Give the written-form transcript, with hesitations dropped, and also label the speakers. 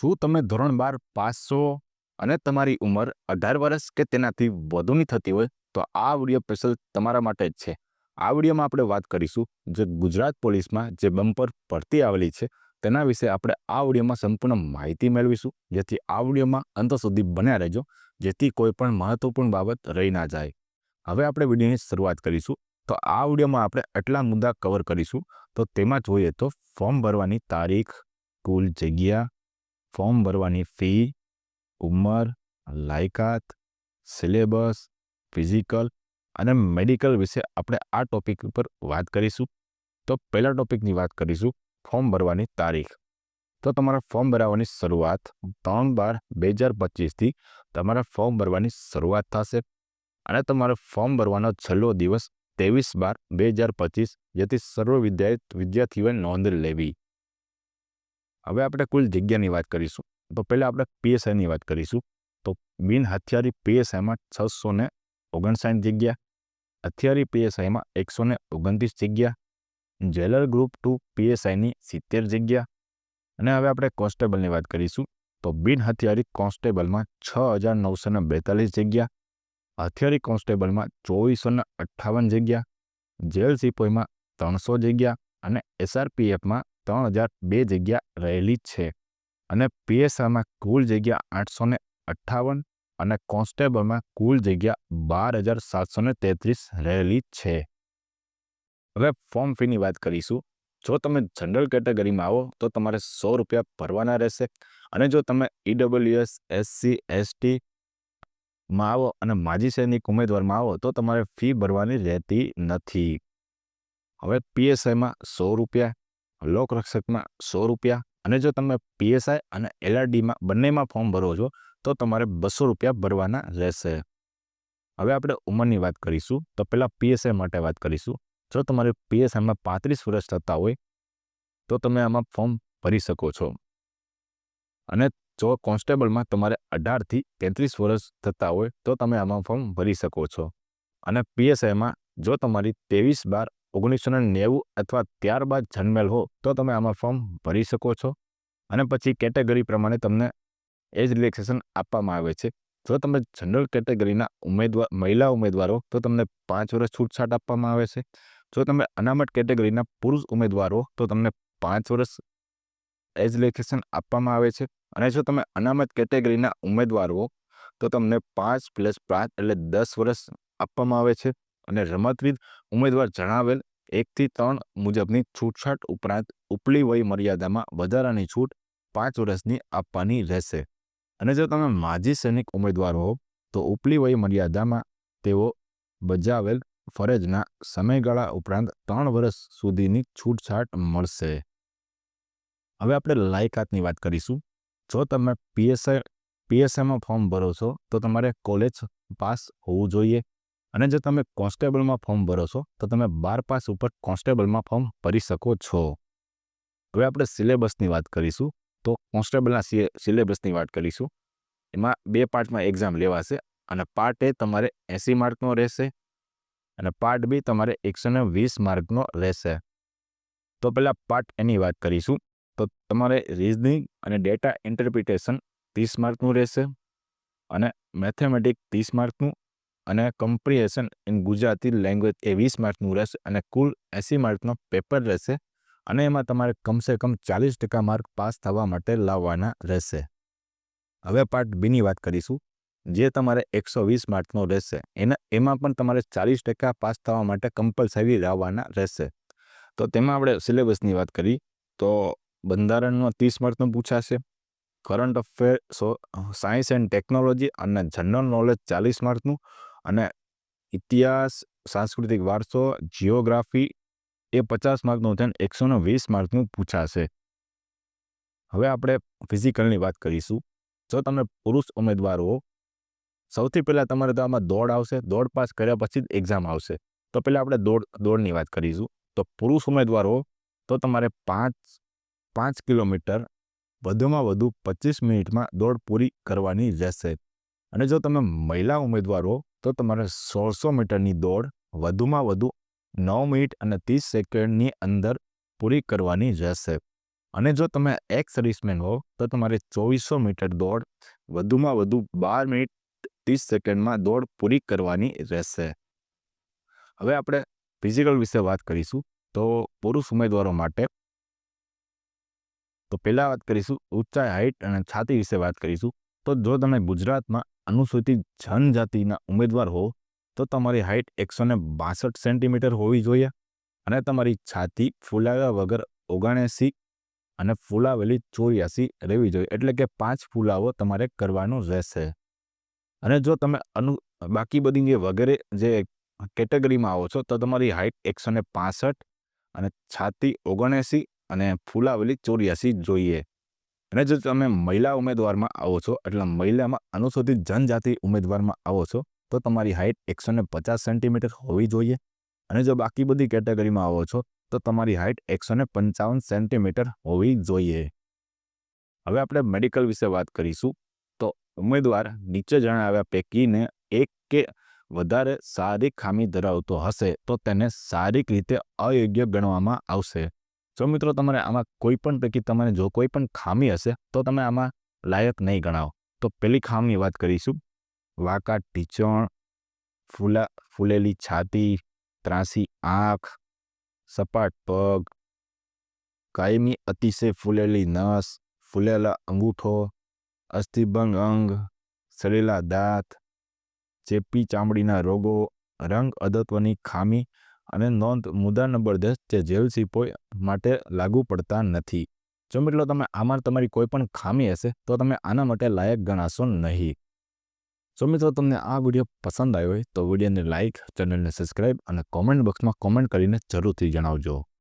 Speaker 1: શું તમે ધોરણ 12 પાસ છો અને તમારી ઉંમર 18 વર્ષ કે તેનાથી વધુની થતી હોય તો આ વિડીયો સ્પેશિયલ તમારા માટે જ છે। આ વિડીયોમાં આપણે વાત કરીશું જે ગુજરાત પોલીસમાં જે બમ્પર ભરતી આવેલી છે તેના વિશે આપણે આ વિડીયોમાં સંપૂર્ણ માહિતી મેળવીશું, જેથી આ વિડીયોમાં અંત સુધી બન્યા રહેજો, જેથી કોઈ પણ મહત્વપૂર્ણ બાબત રહી ના જાય। હવે આપણે વિડીયોની શરૂઆત કરીશું। તો આ વિડીયોમાં આપણે એટલા મુદ્દા કવર કરીશું। તો તેમાં જોઈએ તો ફોર્મ ભરવાની તારીખ, કુલ જગ્યા, ફોર્મ ભરવાની ફી, ઉંમર, લાયકાત, સિલેબસ, ફિઝિકલ અને મેડિકલ વિશે આપણે આ ટોપિક ઉપર વાત કરીશું। તો પહેલા ટોપિકની વાત કરીશું ફોર્મ ભરવાની તારીખ। તો તમારા ફોર્મ ભરવાની શરૂઆત 3/12/2025થી તમારા ફોર્મ ભરવાની શરૂઆત થશે અને તમારો ફોર્મ ભરવાનો છેલ્લો દિવસ 23/12/2025, જેથી સર્વ વિદ્યાર્થીઓએ નોંધ લેવી। હવે આપણે કુલ જગ્યાની વાત કરીશું। તો પહેલાં આપણે પીએસઆઈની વાત કરીશું। તો બિન હથિયારી પીએસઆઈમાં 659 જગ્યા, હથિયારી પીએસઆઈમાં 129 જગ્યા, જેલર ગ્રુપ 2 પીએસઆઈની 70 જગ્યા। અને હવે આપણે કોન્સ્ટેબલની વાત કરીશું। તો બિન હથિયારી કોન્સ્ટેબલમાં 6942 જગ્યા, હથિયારી કોન્સ્ટેબલમાં 2458 જગ્યા, જેલ સિપાહીમાં 300 જગ્યા અને એસઆરપીએફમાં 3002 જગ્યા રહેલી છે। અને પીએસઆઈમાં કુલ જગ્યા 858 અને કોન્સ્ટેબલમાં કુલ જગ્યા 12733 રહેલી છે। હવે ફોર્મ ફીની વાત કરીશું। જો તમે જનરલ કેટેગરીમાં આવો તો તમારે 100 રૂપિયા ભરવાના રહેશે, અને જો તમે ઈડબ્લ્યુએસ, એસસી, એસટી માં આવો અને માજી સૈનિક ઉમેદવારમાં આવો તો તમારે ફી ભરવાની રહેતી નથી। હવે પીએસઆઈમાં 100 રૂપિયા, લોકરક્ષકમાં 100 રૂપિયા, અને જો તમે પીએસઆઈ અને એલઆરડીમાં બંનેમાં ફોર્મ ભરો છો તો તમારે 200 રૂપિયા ભરવાના રહેશે। હવે આપણે ઉંમરની વાત કરીશું। તો પહેલાં પીએસઆઈ માટે વાત કરીશું। જો તમારે પીએસઆઈમાં 35 વર્ષ થતા હોય તો તમે આમાં ફોર્મ ભરી શકો છો, અને જો કોન્સ્ટેબલમાં તમારે 18થી 33 વર્ષ થતા હોય તો તમે આમાં ફોર્મ ભરી શકો છો। અને પીએસઆઈમાં જો તમારી 23/12/1990 અથવા ત્યારબાદ જન્મેલ હો તો તમે આમાં ફોર્મ ભરી શકો છો। અને પછી કેટેગરી પ્રમાણે તમને એજ રિલેક્સેશન આપવામાં આવે છે। જો તમે જનરલ કેટેગરીના મહિલા ઉમેદવારો તો તમને 5 વર્ષ છૂટછાટ આપવામાં આવે છે। જો તમે અનામત કેટેગરીના પુરુષ ઉમેદવારો તો તમને 5 વર્ષ એજ રિલેક્સેશન આપવામાં આવે છે। અને જો તમે અનામત કેટેગરીના ઉમેદવારો તો તમને 5 + 5 એટલે 10 વર્ષ આપવામાં આવે છે। અને રમતવીર ઉમેદવાર જણાવેલ 1 થી 3 મુજબની છૂટછાટ ઉપરાંત ઉપલી વય મર્યાદામાં વધારાની છૂટ 5 વર્ષની આપવાની રહેશે। અને જો તમે માજી સૈનિક ઉમેદવાર હો તો ઉપલી વય મર્યાદામાં તેઓ બજાવેલ ફરજના સમયગાળા ઉપરાંત 3 વર્ષ સુધીની છૂટછાટ મળશે। હવે આપણે લાયકાતની વાત કરીશું। જો તમે પીએસઆઈમાં ફોર્મ ભરો છો તો તમારે કોલેજ પાસ હોવું જોઈએ, અને જો તમે કોન્સ્ટેબલમાં ફોર્મ ભરો છો તો તમે 12 પાસ ઉપર કોન્સ્ટેબલમાં ફોર્મ ભરી શકો છો। હવે આપણે સિલેબસની વાત કરીશું। તો કોન્સ્ટેબલના સિલેબસની વાત કરીશું। એમાં 2 પાર્ટમાં એક્ઝામ લેવાશે, અને પાર્ટ એ તમારે 80 માર્કનો રહેશે અને પાર્ટ બી તમારે 120 માર્કનો રહેશે। તો પહેલાં પાર્ટ એની વાત કરીશું। તો તમારે રીઝનિંગ અને ડેટા ઇન્ટરપ્રિટેશન 30 માર્કનું રહેશે, અને મેથેમેટિક્સ 30 માર્કનું, અને કમ્પ્રિહેન્શન ઇન ગુજરાતી લેંગ્વેજ એ 20 માર્કનું રહેશે, અને કુલ 80 માર્કનો પેપર રહેશે। અને એમાં તમારે કમસે કમ 40% માર્ક પાસ થવા માટે લાવવાના રહેશે। હવે પાર્ટ બીની વાત કરીશું, જે તમારે 120 માર્કનો રહેશે। એમાં પણ તમારે 40% પાસ થવા માટે કમ્પલસરી લાવવાના રહેશે। તો તેમાં આપણે સિલેબસની વાત કરી તો બંધારણમાં 30 માર્કનું પૂછાશે, current affair, science and technology અને જનરલ નોલેજ 40 માર્કનું, અને ઇતિહાસ, સાંસ્કૃતિક વારસો, જિયોગ્રાફી એ 50 માર્કનું થઈને 120 માર્કનું પૂછાશે। હવે આપણે ફિઝિકલની વાત કરીશું। જો તમે પુરુષ ઉમેદવાર હો, સૌથી પહેલાં તમારે તો આમાં દોડ આવશે। દોડ પાસ કર્યા પછી જ એક્ઝામ આવશે। તો પહેલાં આપણે દોડની વાત કરીશું। તો પુરુષ ઉમેદવાર હો તો તમારે 5 કિલોમીટર વધુમાં વધુ 25 મિનિટમાં દોડ પૂરી કરવાની રહેશે। અને જો તમે મહિલા ઉમેદવાર હો તો તમારે 1600 મીટરની દોડ વધુમાં વધુ 9 મિનિટ અને 30 સેકન્ડની અંદર પૂરી કરવાની રહેશે। અને જો તમે એક્સ સર્વિસમેન હો તો તમારે 2400 મીટર દોડ વધુમાં વધુ 12 મિનિટ 30 સેકન્ડમાં દોડ પૂરી કરવાની રહેશે. હવે આપણે ફિઝિકલ વિશે વાત કરીશું. તો પુરુષ ઉમેદવારો માટે તો પહેલાં વાત કરીશું ઊંચાઈ, હાઇટ અને છાતી વિશે વાત કરીશું. તો જો તમે ગુજરાતમાં અનુસૂચિત જનજાતિના ઉમેદવાર હો તો તમારી હાઇટ 162 સેન્ટીમીટર હોવી જોઈએ અને તમારી છાતી ફૂલાવ્યા વગર 79 અને ફૂલાવેલી 84 રહેવી જોઈએ. એટલે કે 5 ફૂલાવો તમારે કરવાનો રહેશે. અને જો તમે બાકી બધી જે વગેરે જે કેટેગરીમાં આવો છો તો તમારી હાઇટ 165 અને છાતી 79 અને ફૂલાવેલી 84 જોઈએ. અને જો તમે મહિલા ઉમેદવારમાં આવો છો એટલે મહિલામાં અનુસૂચિત જનજાતિ ઉમેદવારમાં આવો છો તો તમારી હાઇટ 150 સેન્ટીમીટર હોવી જોઈએ. અને જો બાકી બધી કેટેગરીમાં આવો છો તો તમારી હાઇટ 155 સેન્ટીમીટર હોવી જોઈએ. હવે આપણે મેડિકલ વિશે વાત કરીશું. તો ઉમેદવાર નીચે જણાવ્યા પૈકીને એક કે વધારે શારીરિક ખામી ધરાવતો હશે તો તેને શારીરિક રીતે અયોગ્ય ગણવામાં આવશે. જો મિત્રો તમારે આમાં કોઈ પણ પૈકી તમને જો કોઈ પણ ખામી હશે તો તમે આમાં લાયક નહીં ગણાવો. તો પહેલી ખામીની વાત કરીશું. વાંકા ઢીંચણ, ફૂલેલી છાતી, ત્રાંસી આંખ, સપાટ પગ, કાયમી અતિશય ફૂલેલી નસ, ફૂલેલા અંગૂઠો, અસ્થિભંગ અંગ, સડેલા દાંત, ચેપી ચામડીના રોગો, રંગ અધત્વની ખામી અને નોંધ મુદ્દા નંબર 10 જે જેલ સિપાઈ માટે લાગુ પડતા નથી. જો મિત્રો તમે આમાં તમારી કોઈ પણ ખામી હશે તો તમે આના માટે લાયક ગણાશો નહીં. જો મિત્રો તમને આ વિડીયો પસંદ આવ્યો હોય તો વિડીયોને લાઇક, ચેનલને સબસ્ક્રાઈબ અને કોમેન્ટ બોક્સમાં કોમેન્ટ કરીને જરૂરથી જણાવજો.